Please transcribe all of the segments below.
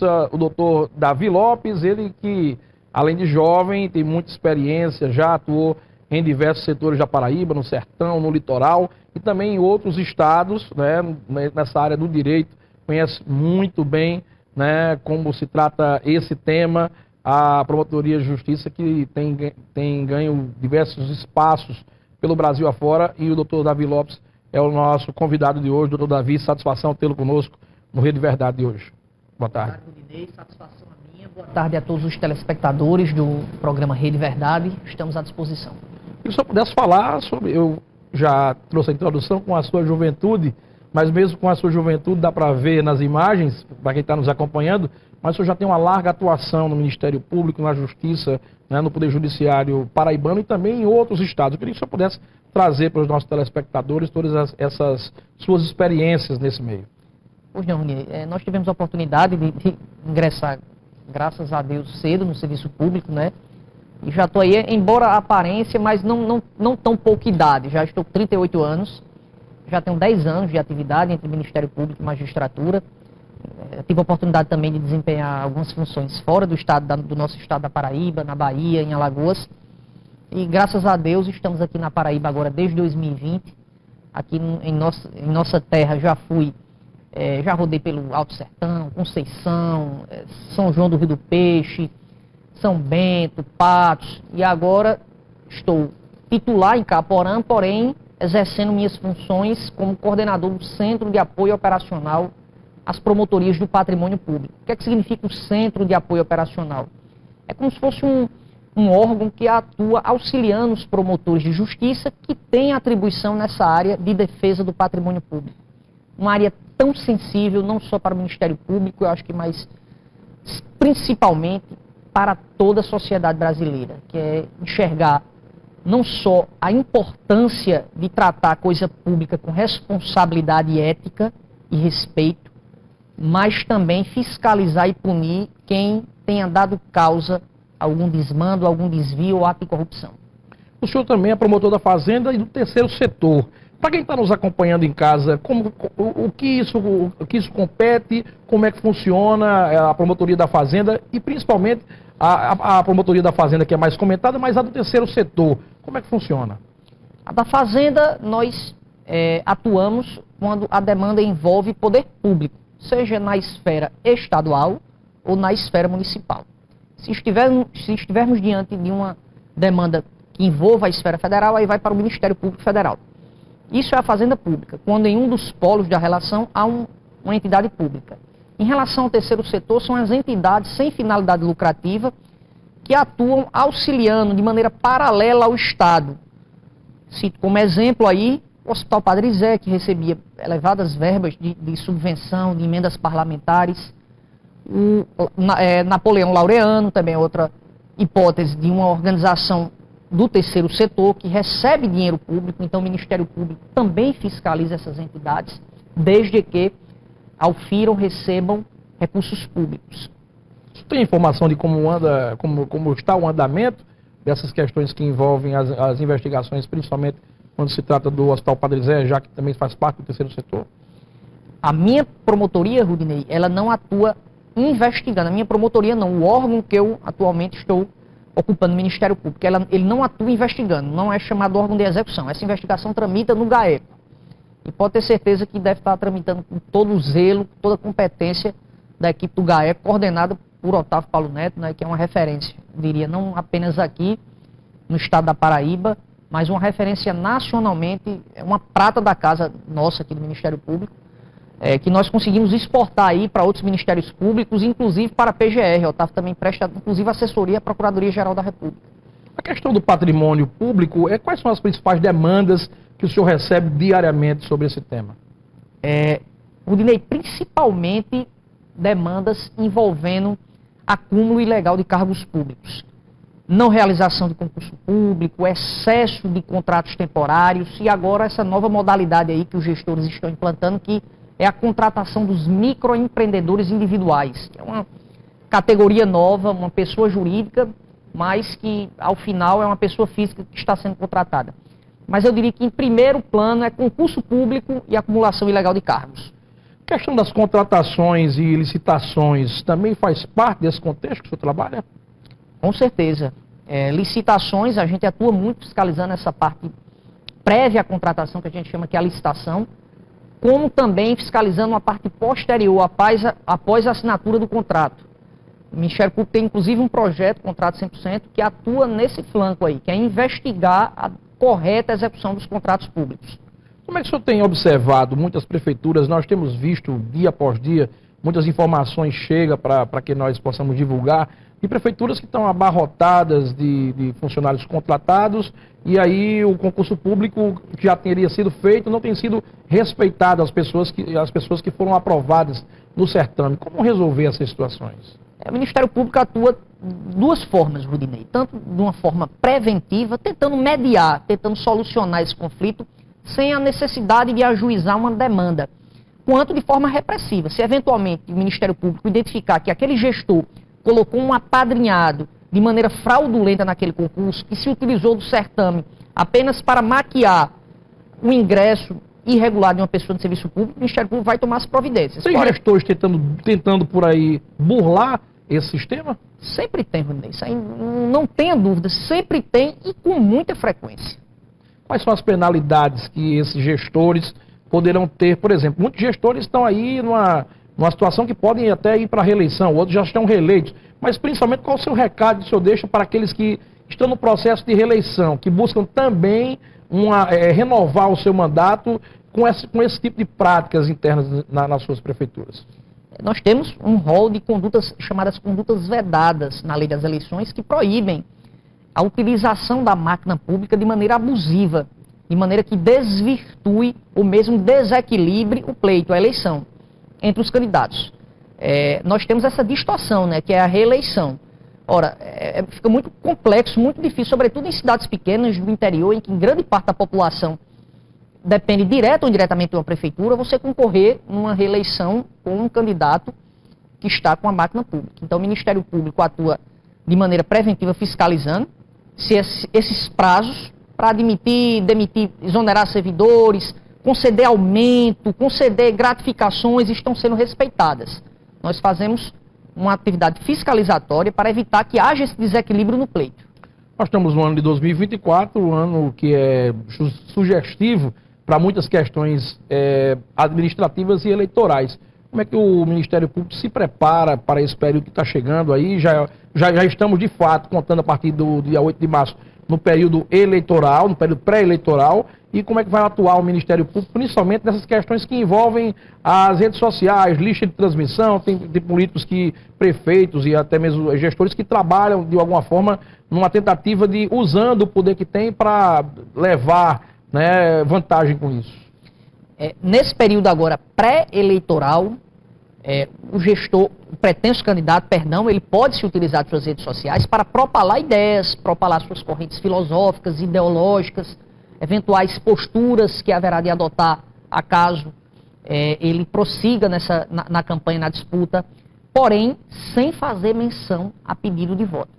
Justiça, o doutor Davi Lopes, ele que, além de jovem, tem muita experiência, já atuou em diversos setores da Paraíba, no sertão, no litoral e também em outros estados, né, nessa área do direito, conhece muito bem, né, como se trata esse tema, a Promotoria de Justiça que tem ganho diversos espaços pelo Brasil afora, e o doutor Davi Lopes é o nosso convidado de hoje. Doutor Davi, satisfação tê-lo conosco no Rede Verdade de hoje. Boa tarde. Boa tarde, Rudinei. Satisfação a minha. Boa tarde a todos os telespectadores do programa Rede Verdade. Estamos à disposição. E se eu pudesse falar sobre... Eu já trouxe a introdução com a sua juventude, mas mesmo com a sua juventude dá para ver nas imagens, para quem está nos acompanhando, mas o senhor já tem uma larga atuação no Ministério Público, na Justiça, né, no Poder Judiciário paraibano e também em outros estados. Eu queria que o senhor pudesse trazer para os nossos telespectadores todas essas suas experiências nesse meio. Pois não, Rudinei. Nós tivemos a oportunidade de ingressar, graças a Deus, cedo no serviço público, né? E já estou aí, embora a aparência, mas não tão pouca idade. Já estou com 38 anos, já tenho 10 anos de atividade entre Ministério Público e Magistratura. Tive a oportunidade também de desempenhar algumas funções fora do nosso estado da Paraíba, na Bahia, em Alagoas. E graças a Deus estamos aqui na Paraíba agora desde 2020. Aqui em nossa terra já rodei pelo Alto Sertão, Conceição, São João do Rio do Peixe, São Bento, Patos, e agora estou titular em Caporã, porém exercendo minhas funções como coordenador do Centro de Apoio Operacional às Promotorias do Patrimônio Público. O que é que significa o Centro de Apoio Operacional? É como se fosse um órgão que atua auxiliando os promotores de justiça que têm atribuição nessa área de defesa do patrimônio público. Uma área tão sensível, não só para o Ministério Público, eu acho que mais principalmente para toda a sociedade brasileira, que é enxergar não só a importância de tratar a coisa pública com responsabilidade ética e respeito, mas também fiscalizar e punir quem tenha dado causa a algum desmando, algum desvio ou ato de corrupção. O senhor também é promotor da Fazenda e do terceiro setor. Para quem está nos acompanhando em casa, o que isso compete, como é que funciona a promotoria da Fazenda e principalmente a promotoria da Fazenda, que é mais comentada, mas a do terceiro setor, como é que funciona? A da Fazenda, nós atuamos quando a demanda envolve poder público, seja na esfera estadual ou na esfera municipal. Se estivermos diante de uma demanda que envolva a esfera federal, aí vai para o Ministério Público Federal. Isso é a Fazenda Pública, quando em um dos polos da relação há uma entidade pública. Em relação ao terceiro setor, são as entidades sem finalidade lucrativa que atuam auxiliando de maneira paralela ao Estado. Cito como exemplo aí o Hospital Padre Zé, que recebia elevadas verbas de subvenção, de emendas parlamentares. Napoleão Laureano, também é outra hipótese de uma organização do terceiro setor que recebe dinheiro público, então o Ministério Público também fiscaliza essas entidades, desde que aufiram, recebam recursos públicos. Você tem informação de como está o andamento dessas questões que envolvem as investigações, principalmente quando se trata do Hospital Padre Zé, já que também faz parte do terceiro setor? A minha promotoria, Rudinei, ela não atua investigando. A minha promotoria não, o órgão que eu atualmente estou ocupando o Ministério Público, ele não atua investigando, não é chamado órgão de execução. Essa investigação tramita no GAECO. E pode ter certeza que deve estar tramitando com todo o zelo, toda a competência da equipe do GAECO, coordenada por Otávio Paulo Neto, né, que é uma referência, diria, não apenas aqui no estado da Paraíba, mas uma referência nacionalmente, é uma prata da casa nossa aqui do Ministério Público, que nós conseguimos exportar aí para outros ministérios públicos, inclusive para a PGR. O Otávio também presta, inclusive, assessoria à Procuradoria-Geral da República. A questão do patrimônio público, quais são as principais demandas que o senhor recebe diariamente sobre esse tema? Rudinei, principalmente demandas envolvendo acúmulo ilegal de cargos públicos, não realização de concurso público, excesso de contratos temporários e agora essa nova modalidade aí que os gestores estão implantando, que é a contratação dos microempreendedores individuais, que é uma categoria nova, uma pessoa jurídica, mas que ao final é uma pessoa física que está sendo contratada. Mas eu diria que em primeiro plano é concurso público e acumulação ilegal de cargos. questão das contratações e licitações também faz parte desse contexto que o senhor trabalha? Com certeza. Licitações, a gente atua muito fiscalizando essa parte prévia à contratação, que a gente chama que é a licitação, como também fiscalizando a parte posterior, após a assinatura do contrato. O Ministério Público tem inclusive um projeto, Contrato 100%, que atua nesse flanco aí, que é investigar a correta execução dos contratos públicos. Como é que o senhor tem observado muitas prefeituras? Nós temos visto dia após dia, muitas informações chegam para que nós possamos divulgar, de prefeituras que estão abarrotadas de funcionários contratados, e aí o concurso público que já teria sido feito não tem sido respeitado as pessoas que foram aprovadas no certame. Como resolver essas situações? O Ministério Público atua de duas formas, Rudinei. Tanto de uma forma preventiva, tentando mediar, tentando solucionar esse conflito, sem a necessidade de ajuizar uma demanda, quanto de forma repressiva. Se eventualmente o Ministério Público identificar que aquele gestor colocou um apadrinhado de maneira fraudulenta naquele concurso, que se utilizou do certame apenas para maquiar o ingresso irregular de uma pessoa de serviço público, o Ministério Público vai tomar as providências. Tem gestores tentando por aí burlar esse sistema? Sempre tem, Rudinei. Isso aí não tenha dúvida, sempre tem e com muita frequência. Quais são as penalidades que esses gestores poderão ter? Por exemplo, muitos gestores estão aí numa situação que podem até ir para a reeleição, outros já estão reeleitos. Mas principalmente qual o seu recado que o senhor deixa para aqueles que estão no processo de reeleição, que buscam também renovar o seu mandato com esse tipo de práticas internas nas suas prefeituras? Nós temos um rol de condutas chamadas condutas vedadas na lei das eleições que proíbem a utilização da máquina pública de maneira abusiva, de maneira que desvirtue ou mesmo desequilibre o pleito, a eleição, entre os candidatos. Nós temos essa distorção, né, que é a reeleição. Ora, fica muito complexo, muito difícil, sobretudo em cidades pequenas do interior, em que grande parte da população depende direto ou indiretamente de uma prefeitura, você concorrer numa reeleição com um candidato que está com a máquina pública. Então, o Ministério Público atua de maneira preventiva fiscalizando se esses prazos para admitir, demitir, exonerar servidores, conceder aumento, conceder gratificações estão sendo respeitadas. Nós fazemos uma atividade fiscalizatória para evitar que haja esse desequilíbrio no pleito. Nós estamos no ano de 2024, um ano que é sugestivo para muitas questões administrativas e eleitorais. Como é que o Ministério Público se prepara para esse período que está chegando aí? Já estamos, de fato, contando a partir do dia 8 de março, no período eleitoral, no período pré-eleitoral, e como é que vai atuar o Ministério Público, principalmente nessas questões que envolvem as redes sociais, lista de transmissão, tem políticos prefeitos e até mesmo gestores que trabalham, de alguma forma, numa tentativa de, usando o poder que tem para levar, né, vantagem com isso. Nesse período agora pré-eleitoral, o pretenso candidato, ele pode se utilizar de suas redes sociais para propalar ideias, propalar suas correntes filosóficas, ideológicas, eventuais posturas que haverá de adotar acaso ele prossiga na campanha, na disputa, porém sem fazer menção a pedido de voto.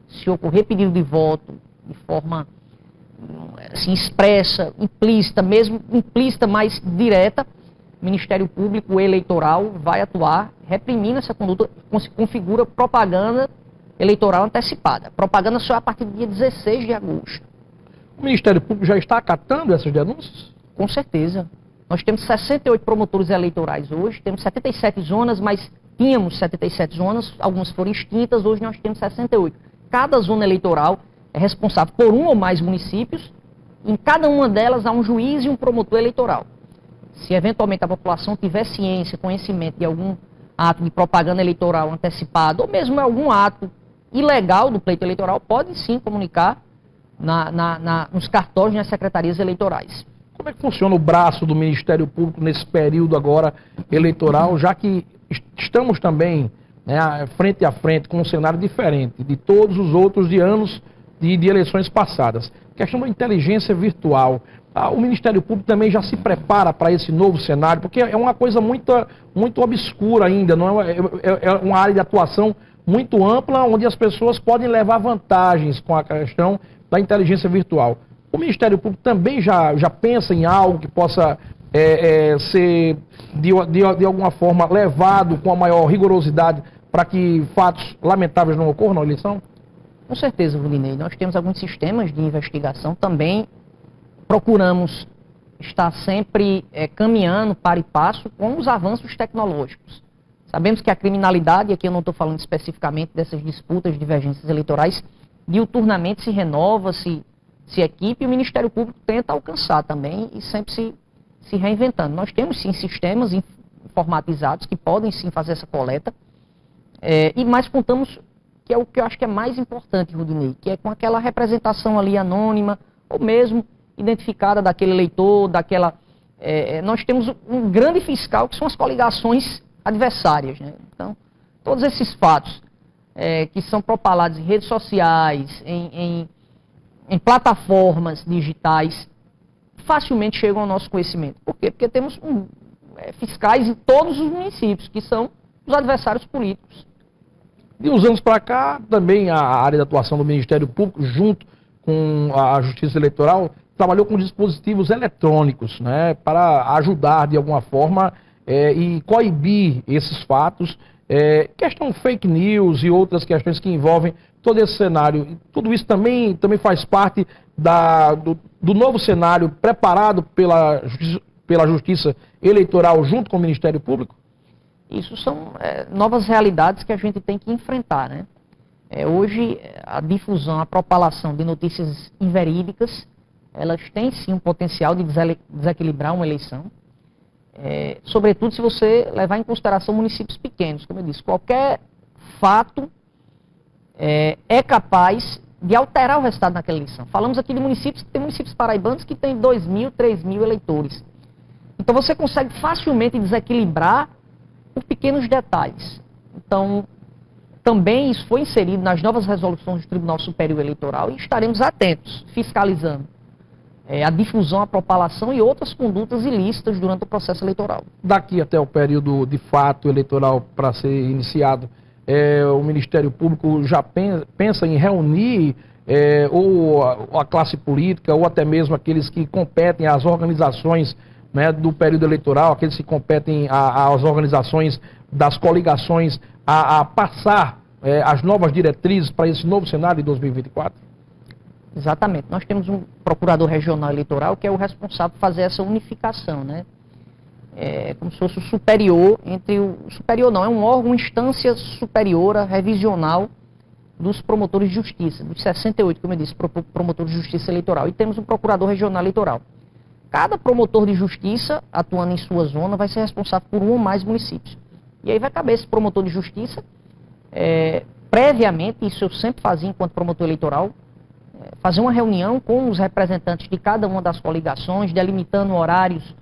Se ocorrer pedido de voto de forma assim, expressa, implícita, mesmo implícita, mais direta, o Ministério Público Eleitoral vai atuar reprimindo essa conduta, configura propaganda eleitoral antecipada. Propaganda só a partir do dia 16 de agosto. O Ministério Público já está acatando essas denúncias? Com certeza. Nós temos 68 promotores eleitorais hoje, temos 77 zonas, mas tínhamos 77 zonas, algumas foram extintas, hoje nós temos 68. Cada zona eleitoral é responsável por um ou mais municípios, em cada uma delas há um juiz e um promotor eleitoral. Se eventualmente a população tiver ciência, conhecimento de algum ato de propaganda eleitoral antecipado, ou mesmo algum ato ilegal do pleito eleitoral, pode sim comunicar nos cartórios, nas secretarias eleitorais. Como é que funciona o braço do Ministério Público nesse período agora eleitoral, já que estamos também, né, frente a frente com um cenário diferente de todos os outros de anos de eleições passadas? Questão da inteligência virtual. O Ministério Público também já se prepara para esse novo cenário, porque é uma coisa muito obscura ainda, não é uma área de atuação muito ampla, onde as pessoas podem levar vantagens com a questão da inteligência virtual. O Ministério Público também já pensa em algo que possa ser, de alguma forma, levado com a maior rigorosidade para que fatos lamentáveis não ocorram na eleição? Com certeza, Rudinei. Nós temos alguns sistemas de investigação, também procuramos estar sempre caminhando para e passo com os avanços tecnológicos. Sabemos que a criminalidade, e aqui eu não estou falando especificamente dessas disputas, divergências eleitorais, diuturnamente se renova, se equipe, e o Ministério Público tenta alcançar também e sempre se reinventando. Nós temos sim sistemas informatizados que podem sim fazer essa coleta, e mais contamos, que é o que eu acho que é mais importante, Rudinei, que é com aquela representação ali anônima, ou mesmo identificada daquele eleitor, nós temos um grande fiscal que são as coligações adversárias, né? Então, todos esses fatos que são propalados em redes sociais, em plataformas digitais, facilmente chegam ao nosso conhecimento. Por quê? Porque temos fiscais em todos os municípios, que são os adversários políticos. De uns anos para cá, também a área de atuação do Ministério Público, junto com a Justiça Eleitoral, trabalhou com dispositivos eletrônicos, né, para ajudar de alguma forma e coibir esses fatos, questão fake news e outras questões que envolvem todo esse cenário. Tudo isso também faz parte do novo cenário preparado pela Justiça Eleitoral junto com o Ministério Público? Isso são novas realidades que a gente tem que enfrentar, né? Hoje, a difusão, a propalação de notícias inverídicas, elas têm sim um potencial de desequilibrar uma eleição, sobretudo se você levar em consideração municípios pequenos. Como eu disse, qualquer fato é capaz de alterar o resultado naquela eleição. Falamos aqui de municípios, tem municípios paraibanos que têm 2.000, 3.000 eleitores. Então você consegue facilmente desequilibrar por pequenos detalhes. Então, também isso foi inserido nas novas resoluções do Tribunal Superior Eleitoral e estaremos atentos, fiscalizando a difusão, a propalação e outras condutas ilícitas durante o processo eleitoral. Daqui até o período de fato eleitoral para ser iniciado, o Ministério Público já pensa em reunir ou a classe política ou até mesmo aqueles que competem às organizações, né, do período eleitoral, aqueles que competem às organizações das coligações, a passar as novas diretrizes para esse novo cenário de 2024? Exatamente. Nós temos um procurador regional eleitoral que é o responsável por fazer essa unificação, né? Como se fosse o superior superior não, é um órgão, uma instância superiora, revisional dos promotores de justiça, dos 68, como eu disse, promotores de justiça eleitoral. E temos um procurador regional eleitoral. Cada promotor de justiça, atuando em sua zona, vai ser responsável por um ou mais municípios. E aí vai caber esse promotor de justiça, previamente, isso eu sempre fazia enquanto promotor eleitoral, fazer uma reunião com os representantes de cada uma das coligações, delimitando horários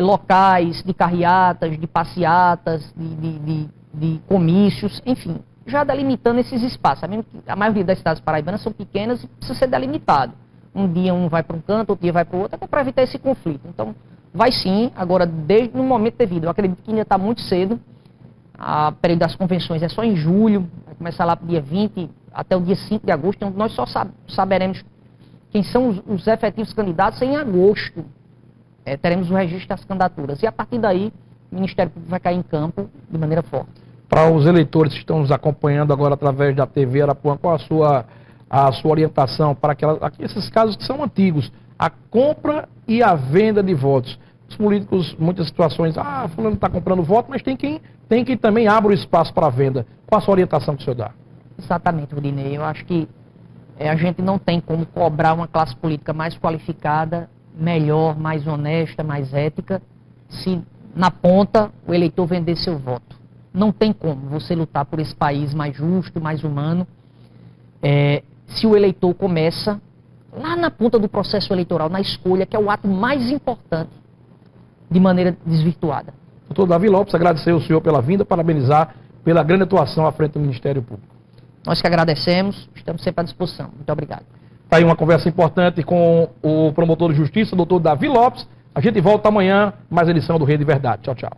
locais, de carreatas, de passeatas, de comícios, enfim, já delimitando esses espaços. Sabendo que a maioria das cidades paraibanas são pequenas e precisa ser delimitado. Um dia um vai para um canto, outro dia vai para o outro, para evitar esse conflito. Então, vai sim, agora, desde o momento devido. Eu acredito que ainda está muito cedo. O período das convenções é só em julho, vai começar lá para o dia 20 até o dia 5 de agosto. Então, nós só saberemos quem são os efetivos candidatos em agosto. Teremos o registro das candidaturas. E a partir daí, o Ministério Público vai cair em campo de maneira forte. Para os eleitores que estão nos acompanhando agora através da TV Arapuã, qual a sua orientação para esses casos que são antigos, a compra e a venda de votos? Os políticos, muitas situações, fulano está comprando voto, mas tem quem também abre o espaço para a venda. Qual a sua orientação que o senhor dá? Exatamente, Rudinei. Eu acho que a gente não tem como cobrar uma classe política mais qualificada, melhor, mais honesta, mais ética, se na ponta o eleitor vender seu voto. Não tem como você lutar por esse país mais justo, mais humano, se o eleitor começa lá na ponta do processo eleitoral, na escolha, que é o ato mais importante, de maneira desvirtuada. Doutor Davi Lopes, agradecer ao senhor pela vinda, parabenizar pela grande atuação à frente do Ministério Público. Nós que agradecemos, estamos sempre à disposição. Muito obrigado. Está aí uma conversa importante com o promotor de justiça, doutor Davi Lopes. A gente volta amanhã, mais edição do Rede Verdade. Tchau, tchau.